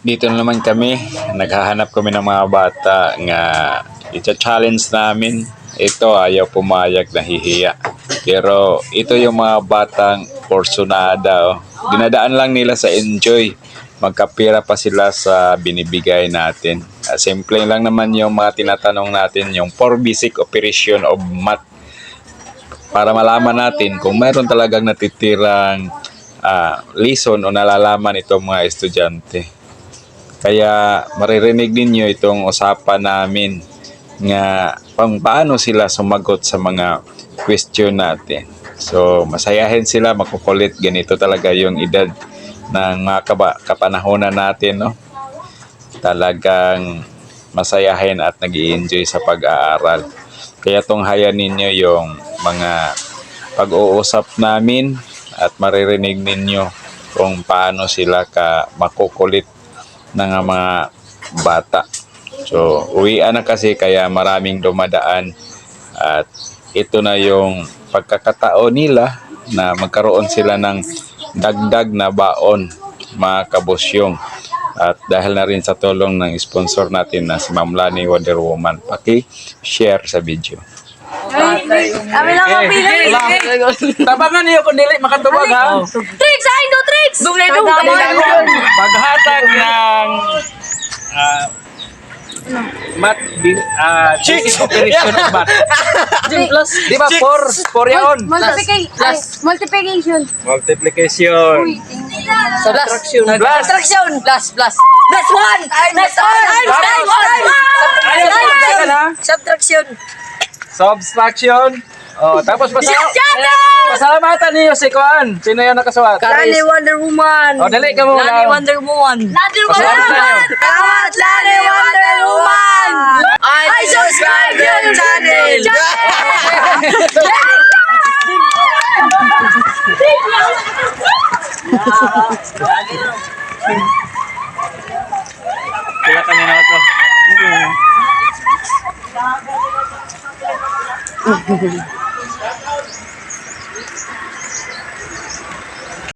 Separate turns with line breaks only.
Dito na naman kami, naghahanap kami ng mga bata nga i-challenge namin. Ito ayaw pumayag, nahihiya. Pero ito yung mga batang porsyonada. Oh. Dinadaan lang nila sa enjoy. Magkapira pa sila sa binibigay natin. Simple lang naman yung mga tinatanong natin, yung 4 basic operation of math. Para malaman natin kung mayroon talagang natitirang lesson o nalalaman itong mga estudyante. Kaya maririnig ninyo itong usapan namin nga paano sila sumagot sa mga question natin. So, masayahin sila, makukulit. Ganito talaga yung edad ng mga kapanahonan natin, no? Talagang masayahin at nag-i-enjoy sa pag-aaral. Kaya tunghayan ninyo yung mga pag-uusap namin at maririnig ninyo kung paano sila makukulit ng mga bata. So, uwian na kasi kaya maraming dumadaan at ito na yung pagkakataon nila na magkaroon sila ng dagdag na baon, mga kabosyong. At dahil na rin sa tulong ng sponsor natin na si Ma'am Lani Wonder Woman, paki-share sa video.
Kami lang ang pili.
Tabangan niyo kung dili makatubag ha.
Tricks! Ay, no tricks! Doble ito.
Paghatag ng basic operation of math.
Plus.
Di ba 4 yaon?
Multiplication.
Multiplication.
Subtraction.
Plus.
Subtraction. Plus. Plus 1. Plus 1. Subtraction.
Subtraction. Oh, tapos pasalamatan niyo si Kuan. Sino yung nakasulat?
Lani Wonder Woman.
Oh, dali ka muna.
Lani Wonder Woman. Lani
Wonder Woman.
Salamat, Lani Wonder Woman. I subscribe your channel.
Kaya kanina ito.